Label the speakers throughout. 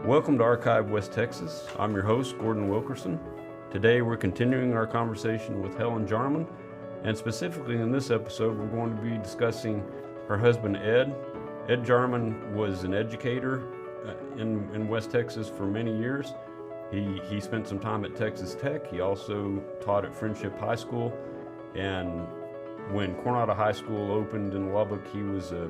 Speaker 1: Welcome to Archive West Texas. I'm your host, Gordon Wilkerson. Today we're continuing our conversation with Helen Jarman, and specifically in this episode we're going to be discussing her husband Ed. Ed Jarman was an educator in West Texas for many years. He spent some time at Texas Tech. He also taught at Friendship High School, and when Coronado High School opened in Lubbock, he was a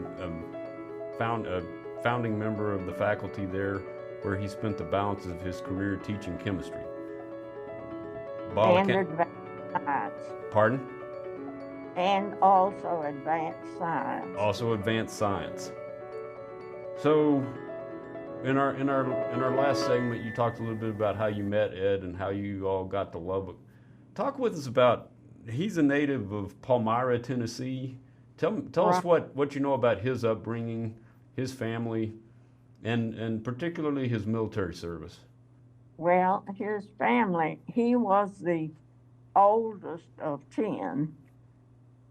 Speaker 1: founding member of the faculty there, where he spent the balance of his career teaching chemistry.
Speaker 2: And advanced science.
Speaker 1: Pardon?
Speaker 2: And also advanced science.
Speaker 1: Also advanced science. So, in our last segment, you talked a little bit about how you met Ed and how you all got to Lubbock. Talk with us about. He's a native of Palmyra, Tennessee. Tell us what you know about his upbringing, his family, and particularly his military service.
Speaker 2: Well, his family, he was the oldest of 10,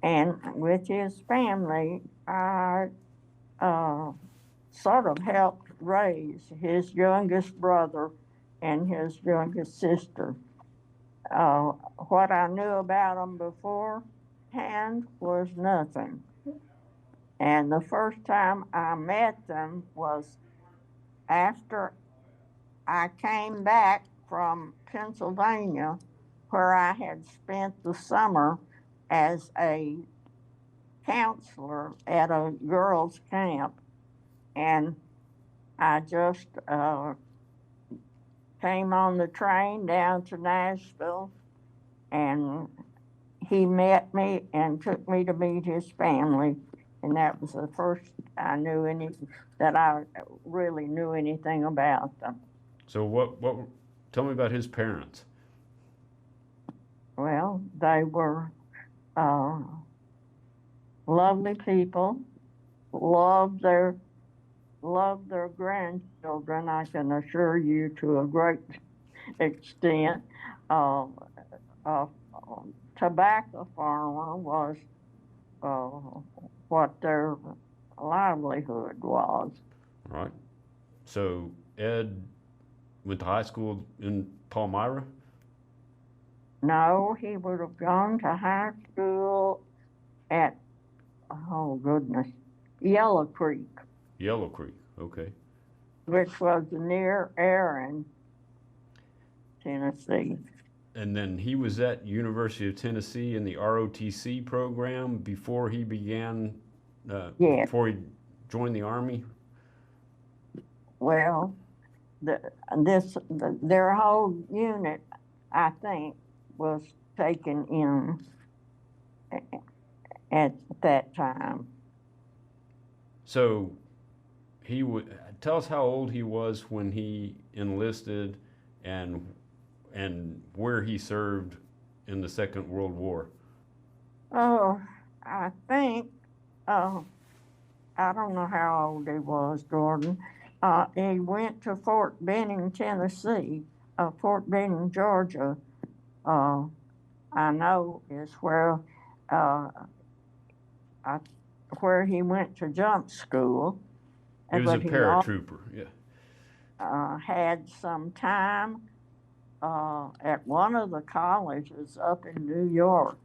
Speaker 2: and with his family, I sort of helped raise his youngest brother and his youngest sister. What I knew about them beforehand was nothing. And the first time I met them was after I came back from Pennsylvania, where I had spent the summer as a counselor at a girls' camp. And I just came on the train down to Nashville, and he met me and took me to meet his family. And that was the first I really knew anything about them.
Speaker 1: So tell me about his parents.
Speaker 2: Well, they were lovely people, loved their grandchildren, I can assure you, to a great extent. Tobacco farmer was what their livelihood was.
Speaker 1: Right. So Ed went to high school in Palmyra?
Speaker 2: No, he would have gone to high school at, Yellow Creek.
Speaker 1: Yellow Creek, okay.
Speaker 2: Which was near Aaron, Tennessee.
Speaker 1: And then he was at University of Tennessee in the ROTC program before he began, before he joined the Army?
Speaker 2: Well, their whole unit, I think, was taken in at that time.
Speaker 1: So tell us how old he was when he enlisted and where he served in the Second World War.
Speaker 2: Oh, I think, I don't know how old he was, Gordon. He went to Fort Benning, Tennessee. Fort Benning, Georgia, I know is where he went to jump school.
Speaker 1: He was a paratrooper, yeah.
Speaker 2: Had some time at one of the colleges up in New York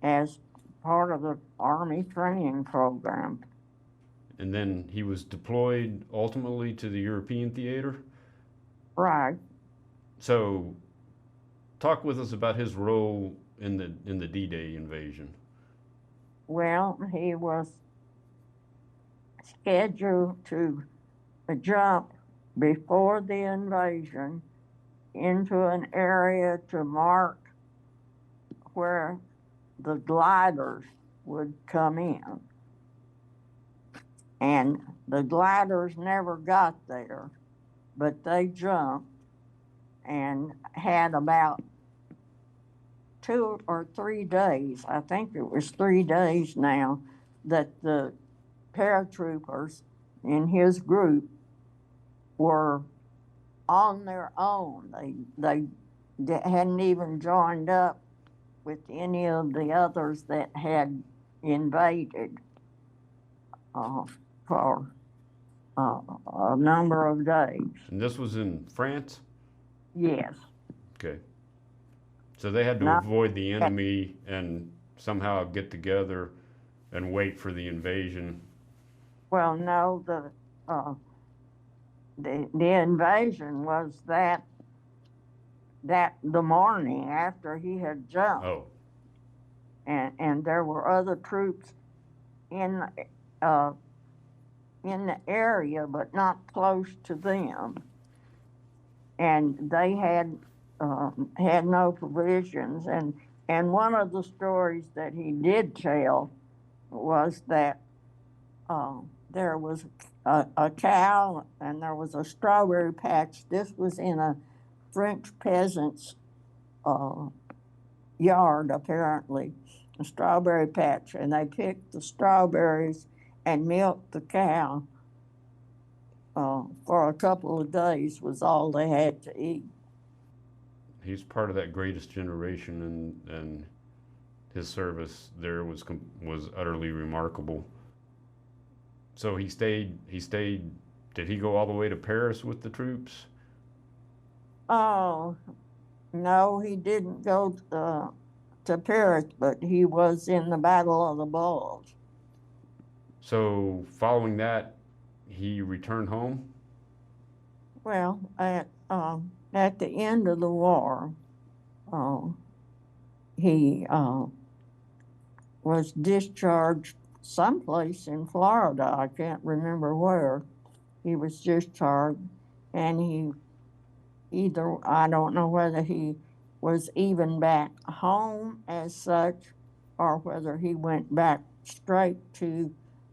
Speaker 2: as part of the Army training program.
Speaker 1: And then he was deployed ultimately to the European theater?
Speaker 2: Right.
Speaker 1: So talk with us about his role in the D-Day invasion.
Speaker 2: Well, he was scheduled to jump before the invasion into an area to mark where the gliders would come in. And the gliders never got there, but they jumped and had about 2 or 3 days, I think it was 3 days now, that the paratroopers in his group were on their own. They hadn't even joined up with any of the others that had invaded for a number of days.
Speaker 1: And this was in France?
Speaker 2: Yes.
Speaker 1: Okay. So they had to
Speaker 2: Not,
Speaker 1: avoid the enemy and somehow get together and wait for the invasion.
Speaker 2: well, no, the invasion was that the morning after he had jumped.
Speaker 1: Oh,
Speaker 2: And there were other troops in uh, in the area, but not close to them. And they had no provisions. And one of the stories that he did tell was that there was a cow and there was a strawberry patch. This was in a French peasant's yard, apparently, a strawberry patch, and they picked the strawberries and milked the cow for a couple of days was all they had to eat.
Speaker 1: he's part of that greatest generation, and his service there was utterly remarkable. So he stayed. Did he go all the way to Paris with the troops?
Speaker 2: Oh, no, he didn't go to Paris, but he was in the Battle of the Bulge.
Speaker 1: So following that, he returned home?
Speaker 2: Well, at the end of the war, he was discharged someplace in Florida. I can't remember where. He was discharged, and I don't know whether he was even back home as such or whether he went back straight to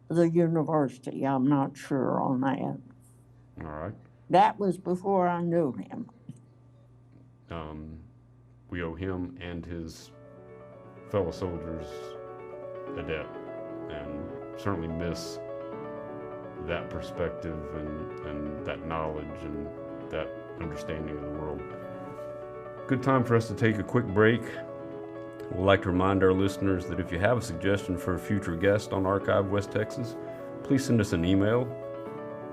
Speaker 2: the university. I'm not sure on that.
Speaker 1: All right.
Speaker 2: That was before I knew him.
Speaker 1: We owe him and his fellow soldiers a debt, and certainly miss that perspective and that knowledge and that understanding of the world. Good time for us to take a quick break. We'd like to remind our listeners that if you have a suggestion for a future guest on Archive West Texas, please send us an email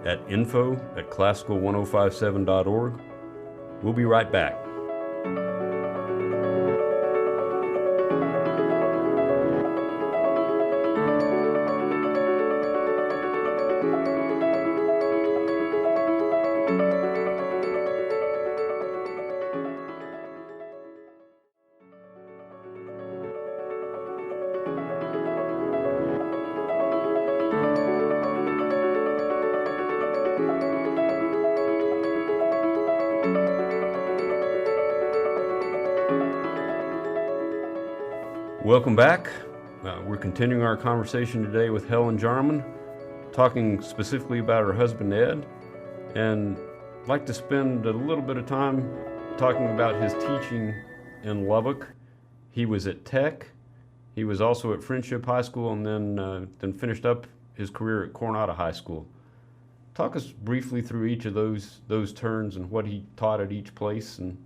Speaker 1: at info@classical1057.org. We'll be right back. Welcome back. We're continuing our conversation today with Helen Jarman, talking specifically about her husband Ed, and I'd like to spend a little bit of time talking about his teaching in Lubbock. He was at Tech. He was also at Friendship High School, and then finished up his career at Coronado High School. Talk us briefly through each of those turns and what he taught at each place and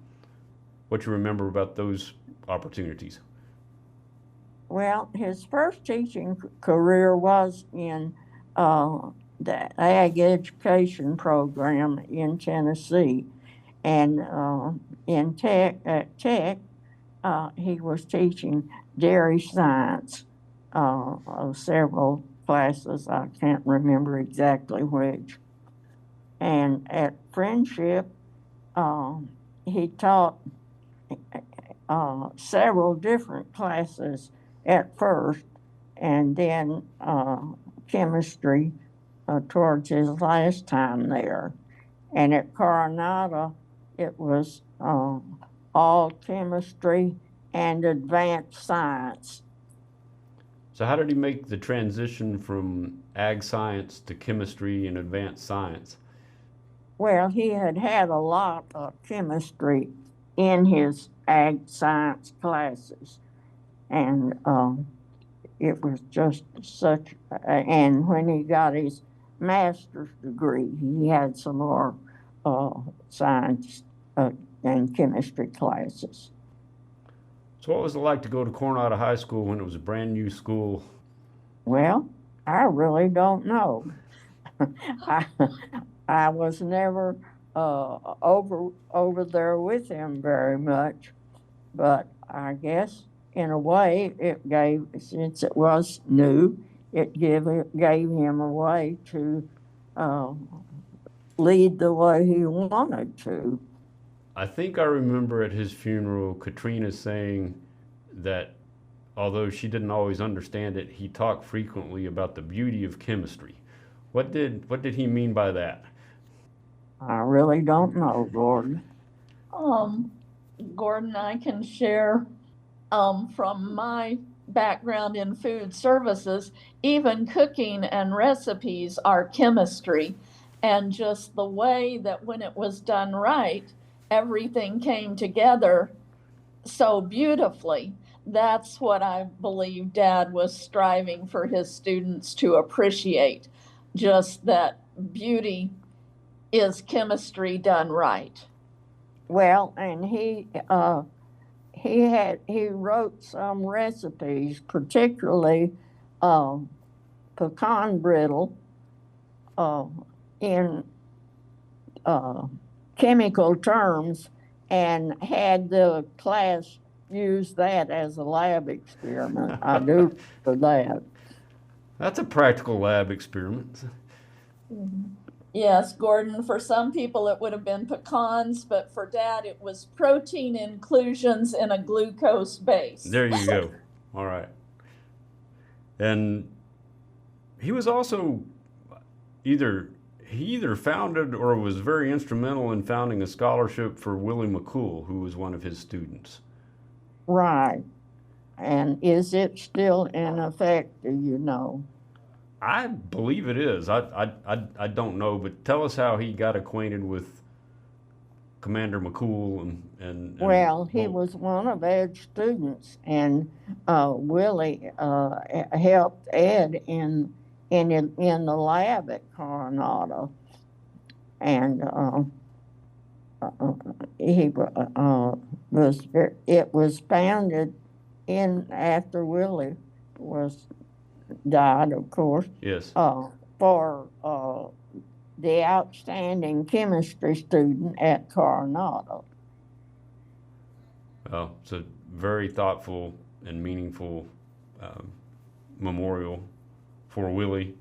Speaker 1: what you remember about those opportunities.
Speaker 2: Well, his first teaching career was in the ag education program in Tennessee, and at Tech, he was teaching dairy science of several classes. I can't remember exactly which. And at Friendship, he taught several different classes at first, and then chemistry towards his last time there. And at Coronado, it was all chemistry and advanced science.
Speaker 1: So how did he make the transition from ag science to chemistry and advanced science?
Speaker 2: Well, he had a lot of chemistry in his ag science classes. And it was just such, and when he got his master's degree, he had some more science and chemistry classes.
Speaker 1: So what was it like to go to Coronado High School when it was a brand new school?
Speaker 2: Well, I really don't know. I, I was never over there with him very much, but I guess in a way it gave, since it was new, gave him a way to uh, lead the way he wanted to.
Speaker 1: I think I remember at his funeral Katrina saying that although she didn't always understand it, he talked frequently about the beauty of chemistry. What did he mean by that?
Speaker 2: I really don't know, Gordon.
Speaker 3: Um, Gordon, I can share from my background in food services, even cooking and recipes are chemistry. And just the way that when it was done right, everything came together so beautifully. That's what I believe Dad was striving for his students to appreciate. Just that beauty is chemistry done right.
Speaker 2: Well, and he wrote some recipes, particularly pecan brittle, uh, in uh, chemical terms, and had the class use that as a lab experiment. I do for that.
Speaker 1: That's a practical lab experiment.
Speaker 3: Yes, Gordon, for some people it would have been pecans, but for Dad it was protein inclusions in a glucose base.
Speaker 1: There you go. All right. And he was also he either founded or was very instrumental in founding a scholarship for Willie McCool, who was one of his students.
Speaker 2: Right. And is it still in effect, do you know?
Speaker 1: I believe it is. I don't know, but tell us how he got acquainted with Commander McCool and
Speaker 2: Well, he was one of Ed's students, and Willie helped Ed in the lab at Coronado, and he was it was founded in after Willie was died, of course.
Speaker 1: Yes.
Speaker 2: For the outstanding chemistry student at Coronado.
Speaker 1: Well, it's a very thoughtful and meaningful memorial for Willie,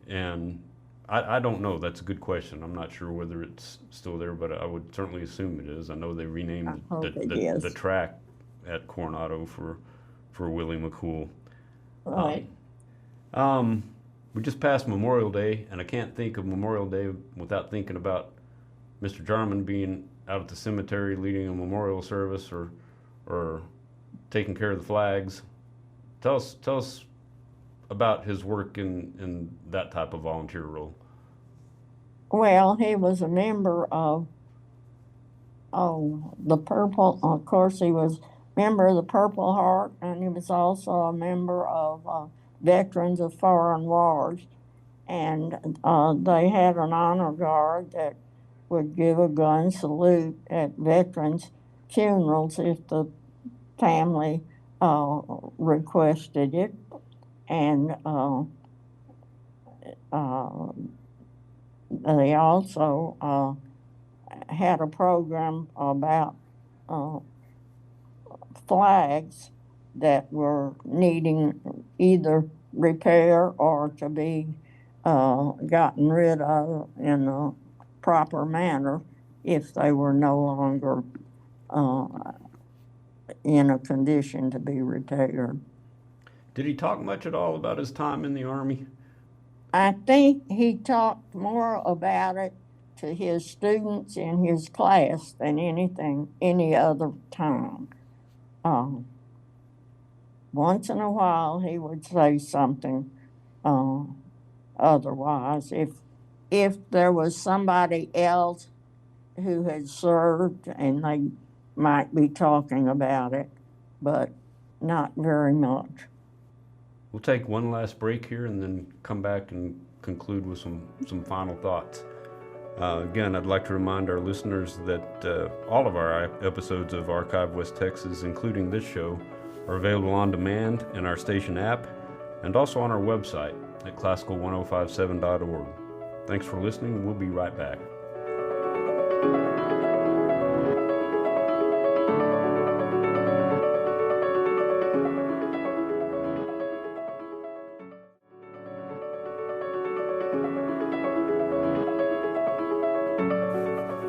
Speaker 1: and I don't know. That's a good question. I'm not sure whether it's still there, but I would certainly assume it is. I know they renamed the track at Coronado for Willie McCool.
Speaker 3: Right.
Speaker 1: We just passed Memorial Day, and I can't think of Memorial Day without thinking about Mr. Jarman being out at the cemetery leading a memorial service or taking care of the flags. Tell us about his work in that type of volunteer role.
Speaker 2: Well, he was a member of the Purple. Of course, he was a member of the Purple Heart, and he was also a member of Veterans of Foreign Wars, and they had an honor guard that would give a gun salute at veterans' funerals if the family requested it, and they also had a program about flags that were needing either repair or to be gotten rid of in a proper manner if they were no longer in a condition to be repaired.
Speaker 1: Did he talk much at all about his time in the Army?
Speaker 2: I think he talked more about it to his students in his class than any other time. Once in a while he would say something otherwise. If there was somebody else who had served, and they might be talking about it, but not very much.
Speaker 1: We'll take one last break here and then come back and conclude with some final thoughts. Again, I'd like to remind our listeners that all of our episodes of Archive West Texas, including this show, are available on demand in our station app and also on our website at classical1057.org. Thanks for listening. We'll be right back.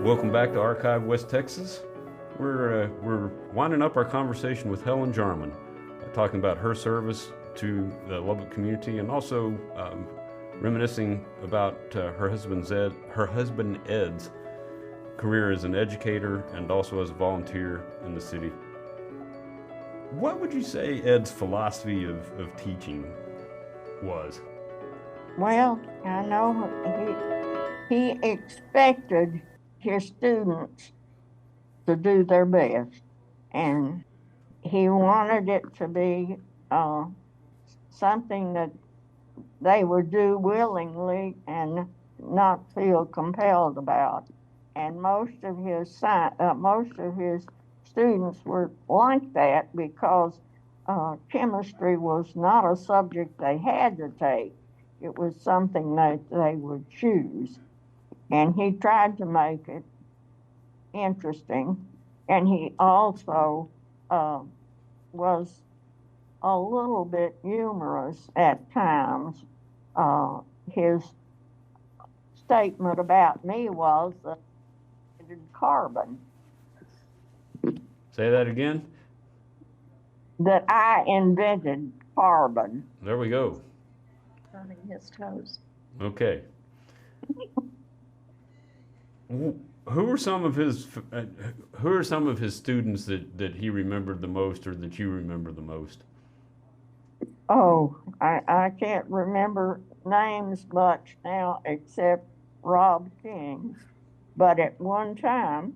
Speaker 1: Welcome back to Archive West Texas. We're winding up our conversation with Helen Jarman, talking about her service to the Lubbock community, and also reminiscing about her husband Ed's career as an educator and also as a volunteer in the city. What would you say Ed's philosophy of teaching was?
Speaker 2: Well, I know he expected his students to do their best, and he wanted it to be something that they would do willingly and not feel compelled about. And most of his students were like that because chemistry was not a subject they had to take. It was something that they would choose. And he tried to make it interesting. And he also was a little bit humorous at times. His statement about me was that I invented carbon.
Speaker 1: Say that again?
Speaker 2: That I invented carbon.
Speaker 1: There we go.
Speaker 3: Turning his toes.
Speaker 1: Okay. Who are some of his students that he remembered the most, or that you remember the most?
Speaker 2: Oh, I can't remember names much now except Rob King. But at one time,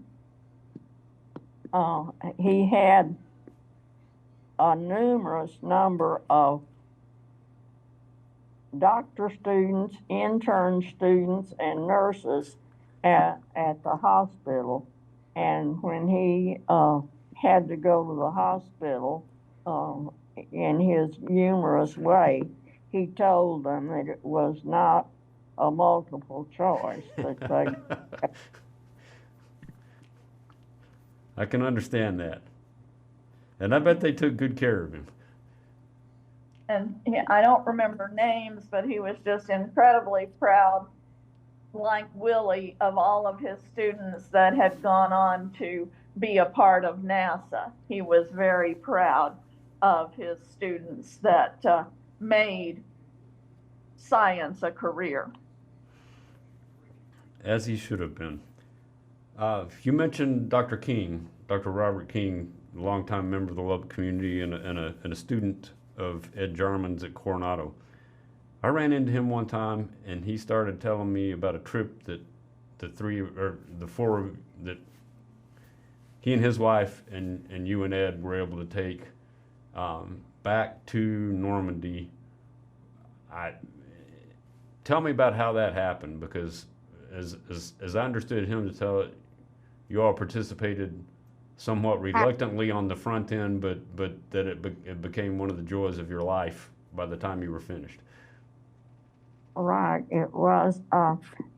Speaker 2: he had a numerous number of doctor students, intern students, and nurses at the hospital. And when he had to go to the hospital, in his humorous way, he told them that it was not a multiple choice. That
Speaker 1: I can understand that. And I bet they took good care of him.
Speaker 3: And I don't remember names, but he was just incredibly proud, like Willie, of all of his students that had gone on to be a part of NASA. He was very proud of his students that made science a career.
Speaker 1: As he should have been. You mentioned Dr. King, Dr. Robert King, a longtime member of the Lubbock community and a student of Ed Jarman's at Coronado. I ran into him one time, and he started telling me about a trip that the four that he and his wife and you and Ed were able to take back to Normandy. Tell me about how that happened, because as I understood him to tell it, you all participated somewhat reluctantly on the front end, but that it became one of the joys of your life by the time you were finished.
Speaker 2: Right, it was.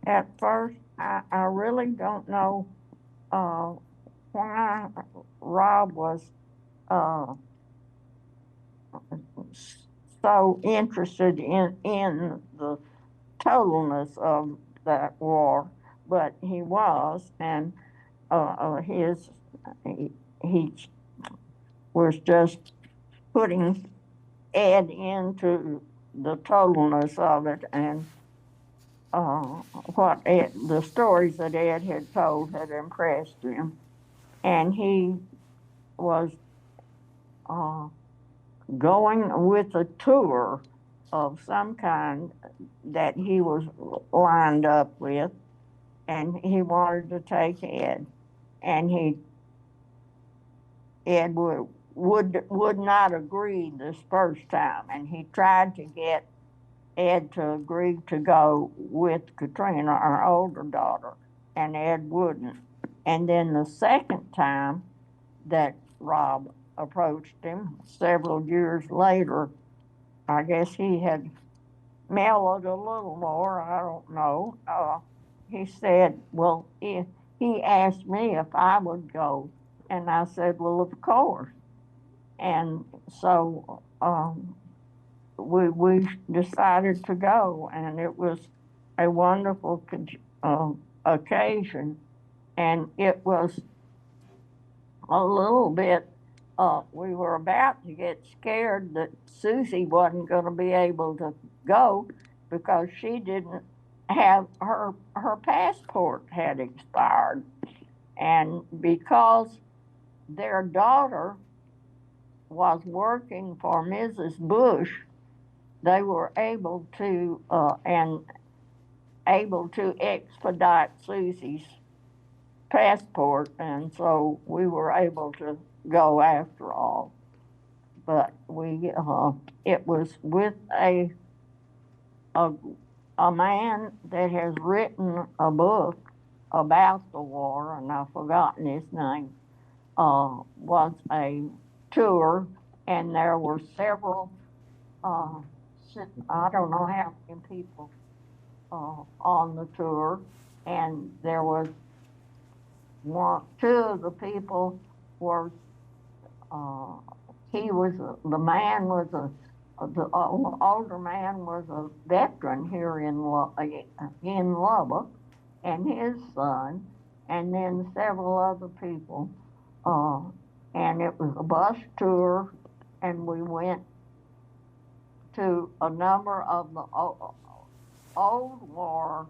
Speaker 2: At first, I really don't know why Rob was so interested in the totalness of that war, but he was, and he was just putting Ed into the totalness of it, and the stories that Ed had told had impressed him, and he was going with a tour of some kind that he was lined up with, and he wanted to take Ed, and Ed would not agree this first time, and he tried to get Ed to agree to go with Katrina, our older daughter, and Ed wouldn't. And then the second time that Rob approached him, several years later, I guess he had mellowed a little more. I don't know. He said, well, he asked me if I would go. And I said, well, of course. And so we decided to go, and it was a wonderful occasion. And it was a little bit, we were about to get scared that Susie wasn't going to be able to go because she didn't have her passport had expired. And because their daughter was working for Mrs. Bush, they were able to expedite Susie's passport, and so we were able to go after all. But it was with a a man that has written a book about the war, and I've forgotten his name. Was a tour, and there were several. I don't know how many people on the tour, and there was two of the people were. The man was the older man was a veteran here in Lubbock, and his son, and then several other people. And it was a bus tour, and we went to a number of the old war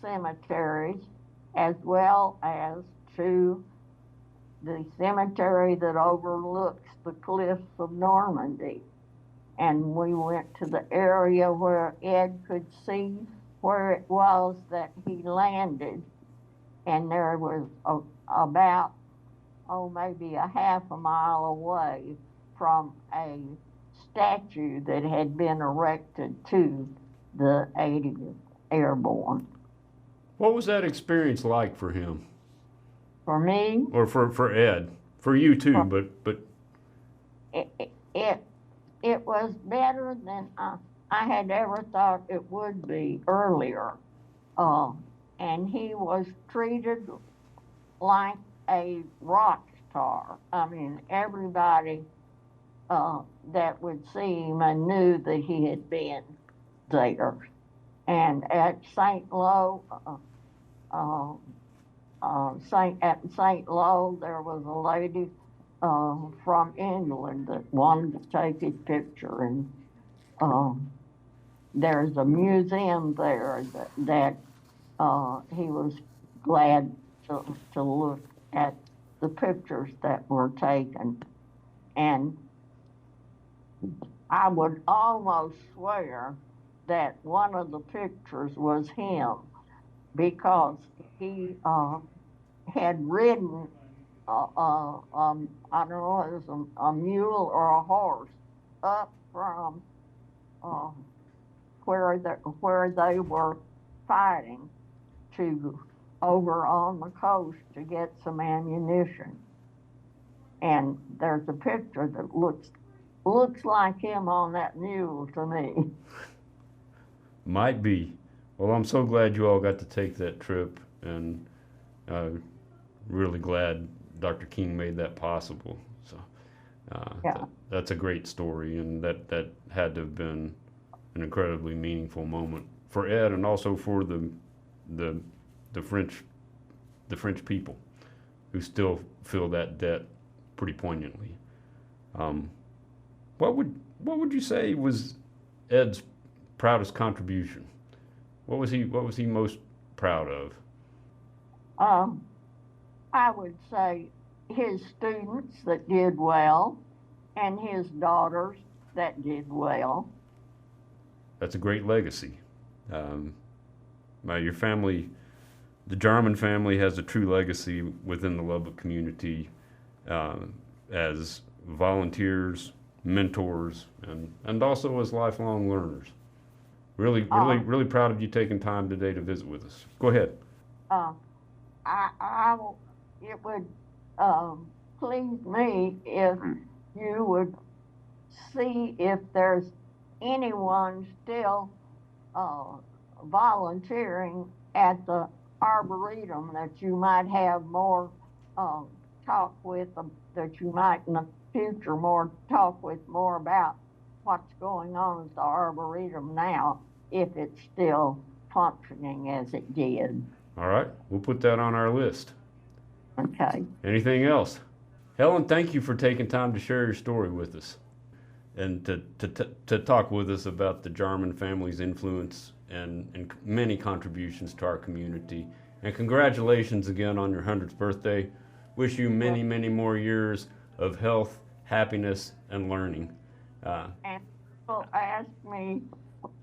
Speaker 2: cemeteries, as well as to the cemetery that overlooks the cliffs of Normandy. And we went to the area where Ed could see where it was that he landed. And there was about, maybe a half a mile away from a statue that had been erected to the 80th Airborne.
Speaker 1: What was that experience like for him?
Speaker 2: For me?
Speaker 1: Or for Ed? For you too, but
Speaker 2: it was better than I had ever thought it would be earlier. And he was treated like a rock star. I mean, everybody that would see him and knew that he had been there. And at St. Lo, at St. Lo, there was a lady from England that wanted to take his picture, and there's a museum there that he was glad to look at the pictures that were taken. And I would almost swear that one of the pictures was him, because he had ridden, I don't know, it was a mule or a horse up from where they were fighting to over on the coast to get some ammunition. And there's a picture that looks like him on that mule to me.
Speaker 1: Might be. Well, I'm so glad you all got to take that trip, and really glad Dr. King made that possible. So
Speaker 2: Yeah.
Speaker 1: that's a great story, and that had to have been an incredibly meaningful moment for Ed, and also for the French people, who still feel that debt pretty poignantly. What would you say was Ed's proudest contribution? What was he most proud of?
Speaker 2: I would say his students that did well, and his daughters that did well.
Speaker 1: That's a great legacy. Your family, the Jarman family, has a true legacy within the Lubbock community as volunteers, mentors, and also as lifelong learners. Really proud of you taking time today to visit with us. Go ahead.
Speaker 2: It would please me if you would see if there's anyone still volunteering at the Arboretum, that you might have more talk with them, that you might in the future more talk with more about what's going on at the Arboretum now, if it's still functioning as it did.
Speaker 1: All right, we'll put that on our list.
Speaker 2: Okay.
Speaker 1: Anything else? Helen, thank you for taking time to share your story with us and to talk with us about the Jarman family's influence and many contributions to our community. And congratulations again on your 100th birthday. Wish you many, many more years of health, happiness, and learning.
Speaker 2: And people ask me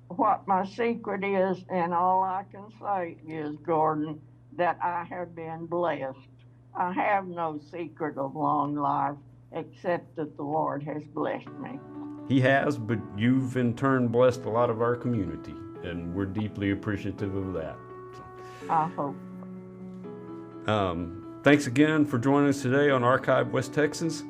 Speaker 2: what my secret is, and all I can say is, Gordon, that I have been blessed. I have no secret of long life except that the Lord has blessed me.
Speaker 1: He has, but you've in turn blessed a lot of our community, and we're deeply appreciative of that.
Speaker 2: I hope.
Speaker 1: Thanks again for joining us today on Archive West Texas.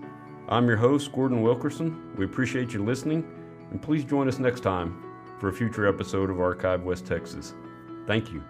Speaker 1: I'm your host, Gordon Wilkerson. We appreciate you listening, and please join us next time for a future episode of Archive West Texas. Thank you.